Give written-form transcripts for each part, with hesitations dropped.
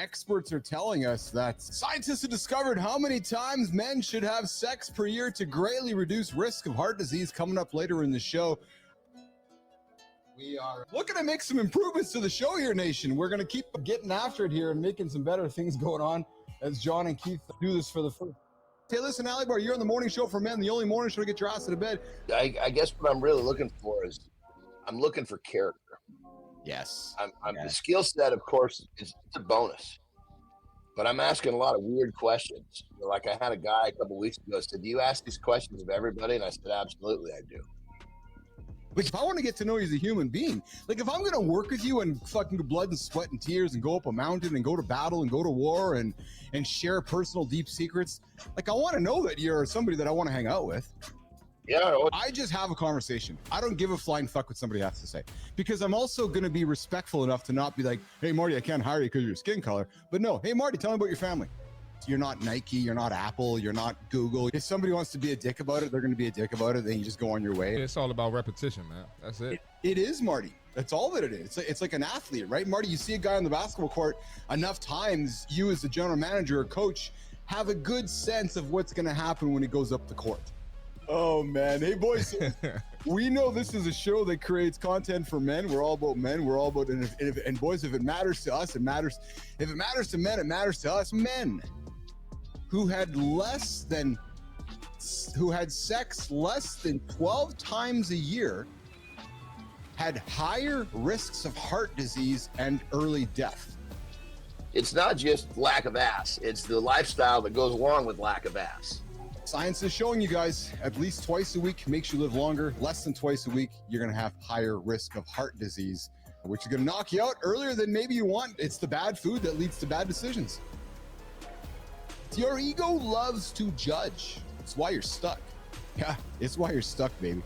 experts are telling us that scientists have discovered how many times men should have sex per year to greatly reduce risk of heart disease. Coming up later in the show, we are looking to make some improvements to the show here, nation. We're going to keep getting after it here and making some better things going on as John and Keith do this for the first. Hey, listen, Alibar, you're on the morning show for men, the only morning show to get your ass out of bed. I guess what I'm really looking for is I'm looking for character. Yes. The skill set, of course, it's a bonus. But I'm asking a lot of weird questions. Like I had a guy a couple weeks ago said, "Do you ask these questions of everybody?" And I said, "Absolutely, I do." Like, if I want to get to know you as a human being, like if I'm going to work with you and fucking blood and sweat and tears and go up a mountain and go to battle and go to war and share personal deep secrets, like I want to know that you're somebody that I want to hang out with. Yeah. I just have a conversation. I don't give a flying fuck what somebody has to say, because I'm also going to be respectful enough to not be like, "Hey, Marty, I can't hire you because of your skin color." But no, "Hey, Marty, tell me about your family." You're not Nike, you're not Apple, you're not Google. If somebody wants to be a dick about it, they're going to be a dick about it. Then you just go on your way. It's all about repetition, man. That's it. It is, Marty. That's all that it is. It's like an athlete, right? Marty, you see a guy on the basketball court enough times, you as the general manager or coach have a good sense of what's going to happen when he goes up the court. Oh, man. Hey, boys, we know this is a show that creates content for men. We're all about men. We're all about, and boys, if it matters to us, it matters. If it matters to men, it matters to us. Men who had sex less than 12 times a year had higher risks of heart disease and early death. It's not just lack of ass. It's the lifestyle that goes along with lack of ass. Science is showing you guys at least twice a week makes you live longer. Less than twice a week, you're going to have higher risk of heart disease, which is going to knock you out earlier than maybe you want. It's the bad food that leads to bad decisions. Your ego loves to judge. It's why you're stuck. Yeah, it's why you're stuck, baby.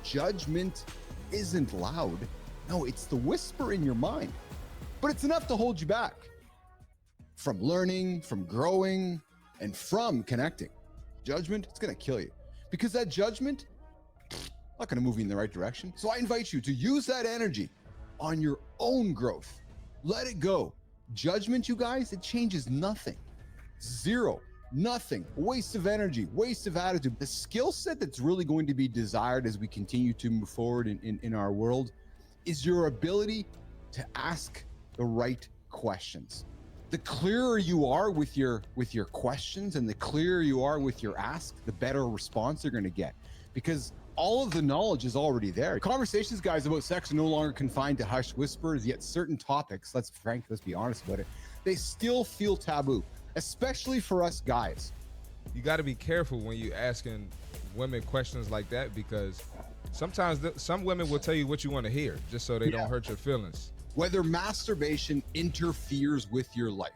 Judgment isn't loud. No, it's the whisper in your mind. But it's enough to hold you back from learning, from growing, and from connecting. Judgment, it's going to kill you. Because that judgment, not going to move you in the right direction. So I invite you to use that energy on your own growth. Let it go. Judgment, you guys, it changes nothing. Zero, nothing, waste of energy, waste of attitude. The skill set that's really going to be desired as we continue to move forward in our world is your ability to ask the right questions. The clearer you are with your questions and the clearer you are with your ask, the better response you're going to get, because all of the knowledge is already there. Conversations, guys, about sex are no longer confined to hushed whispers, yet certain topics, let's be honest about it, they still feel taboo, especially for us guys. You got to be careful when you're asking women questions like that, because sometimes some women will tell you what you want to hear just so they don't hurt your feelings. Whether masturbation interferes with your life.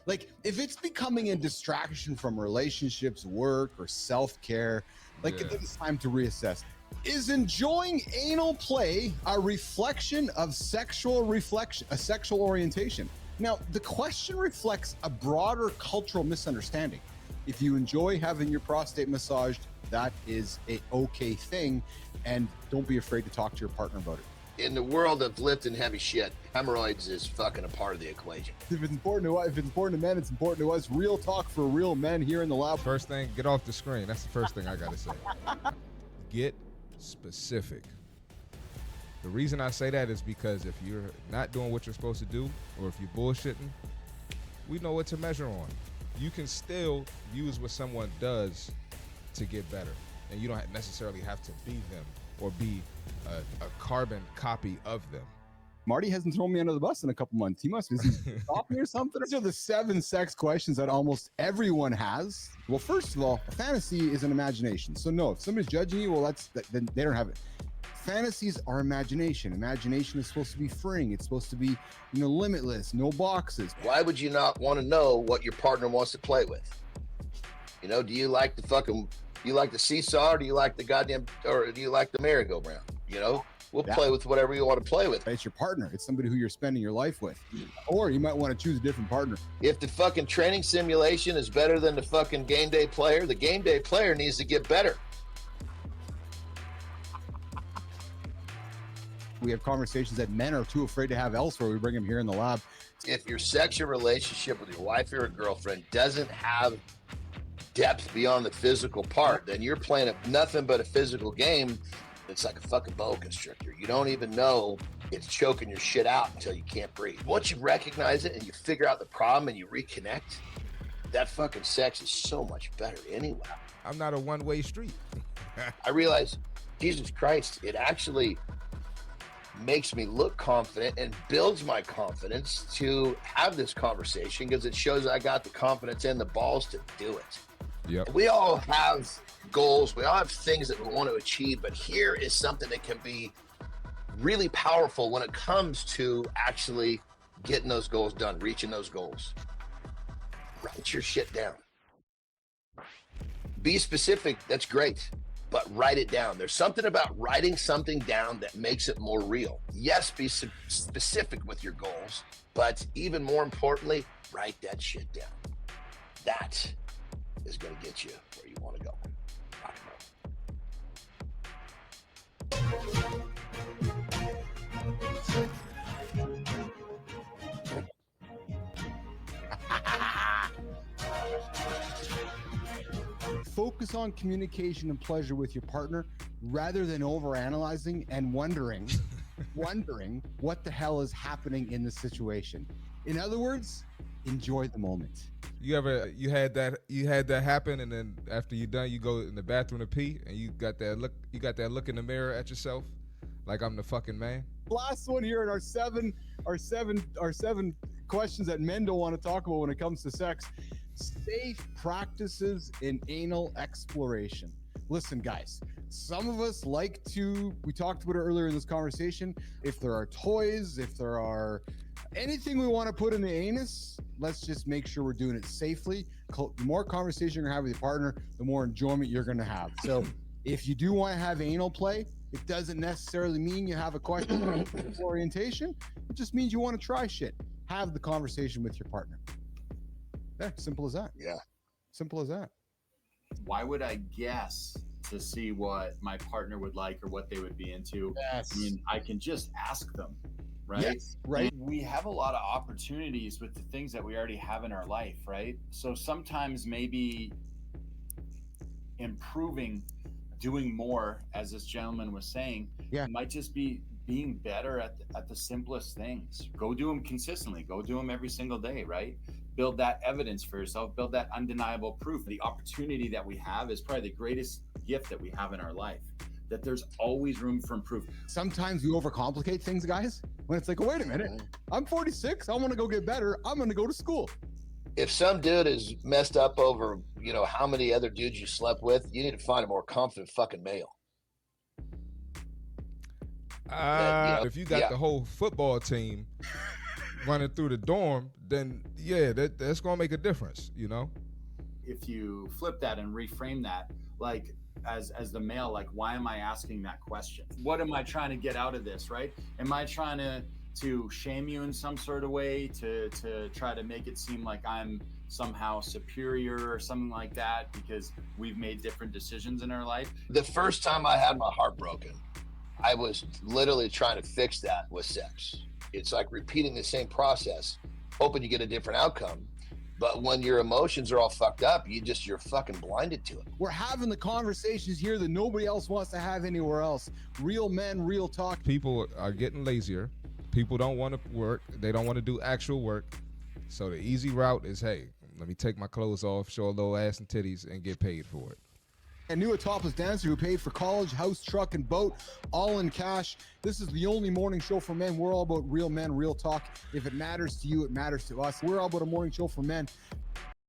Like, if it's becoming a distraction from relationships, work, or self-care, it's time to reassess. Is enjoying anal play a reflection of sexual orientation? Now, the question reflects a broader cultural misunderstanding. If you enjoy having your prostate massaged, that is a okay thing, and don't be afraid to talk to your partner about it. In the world of lifting heavy shit, hemorrhoids is fucking a part of the equation. If it's important to men, it's important to us. Real talk for real men here in the lab. First thing, get off the screen. That's the first thing I gotta say. Get specific. The reason I say that is because if you're not doing what you're supposed to do, or if you're bullshitting, we know what to measure on. You can still use what someone does to get better, and you don't necessarily have to be them or be a carbon copy of them. Marty hasn't thrown me under the bus in a couple months. He must be stopped me or something. These are the 7 sex questions that almost everyone has. Well, first of all, a fantasy is an imagination. So no, if somebody's judging you, well, then they don't have it. Fantasies are imagination. Imagination is supposed to be freeing. It's supposed to be, limitless, no boxes. Why would you not want to know what your partner wants to play with? Do you like the seesaw, or do you like the merry-go-round? We'll play with whatever you want to play with. It's your partner. It's somebody who you're spending your life with. Or you might want to choose a different partner. If the fucking training simulation is better than the fucking game day player, the game day player needs to get better. We have conversations that men are too afraid to have elsewhere. We bring them here in the lab. If your sexual relationship with your wife or your girlfriend doesn't have depth beyond the physical part, then you're playing nothing but a physical game. It's like a fucking boa constrictor. You don't even know it's choking your shit out until you can't breathe. Once you recognize it and you figure out the problem and you reconnect, that fucking sex is so much better anyway. I'm not a one-way street. I realize, Jesus Christ, it actually makes me look confident and builds my confidence to have this conversation because it shows I got the confidence and the balls to do it. Yep. We all have goals. We all have things that we want to achieve, but here is something that can be really powerful when it comes to actually getting those goals done, reaching those goals. Write your shit down. Be specific, that's great, but write it down. There's something about writing something down that makes it more real. Yes, be specific with your goals, but even more importantly, write that shit down. That is going to get you where you want to go. Rock and roll. Focus on communication and pleasure with your partner rather than overanalyzing and wondering what the hell is happening in the situation. In other words, enjoy the moment. You had that happen, and then after you're done, you go in the bathroom to pee, and you got that look in the mirror at yourself, like I'm the fucking man. Last one here in our seven questions that men don't want to talk about when it comes to sex. Safe practices in anal exploration. Listen, guys, some of us like to, we talked about it earlier in this conversation, if there are toys, if there are anything we want to put in the anus, let's just make sure we're doing it safely. The more conversation you're going to have with your partner, the more enjoyment you're going to have. So if you do want to have anal play, it doesn't necessarily mean you have a question of orientation. It just means you want to try shit. Have the conversation with your partner. Yeah, simple as that. Yeah. Simple as that. Why would I guess to see what my partner would like or what they would be into? Yes. I mean, I can just ask them, right? Yes, right. And we have a lot of opportunities with the things that we already have in our life, right? So sometimes maybe improving, doing more, as this gentleman was saying, might just be being better at the simplest things. Go do them consistently. Go do them every single day, right? Build that evidence for yourself, build that undeniable proof. The opportunity that we have is probably the greatest gift that we have in our life, that there's always room for improvement. Sometimes we overcomplicate things, guys, when it's like, oh, wait a minute, I'm 46, I want to go get better, I'm going to go to school. If some dude is messed up over, how many other dudes you slept with, you need to find a more confident fucking male. If you got the whole football team running through the dorm, then that's gonna make a difference, If you flip that and reframe that, like as the male, like, why am I asking that question? What am I trying to get out of this, right? Am I trying to shame you in some sort of way, to try to make it seem like I'm somehow superior or something like that because we've made different decisions in our life? The first time I had my heart broken, I was literally trying to fix that with sex. It's like repeating the same process, hoping you get a different outcome. But when your emotions are all fucked up, you're fucking blinded to it. We're having the conversations here that nobody else wants to have anywhere else. Real men, real talk. People are getting lazier. People don't want to work. They don't want to do actual work. So the easy route is, hey, let me take my clothes off, show a little ass and titties, and get paid for it. I knew a topless dancer who paid for college, house, truck, and boat, all in cash. This is the only morning show for men. We're all about real men, real talk. If it matters to you, it matters to us. We're all about a morning show for men.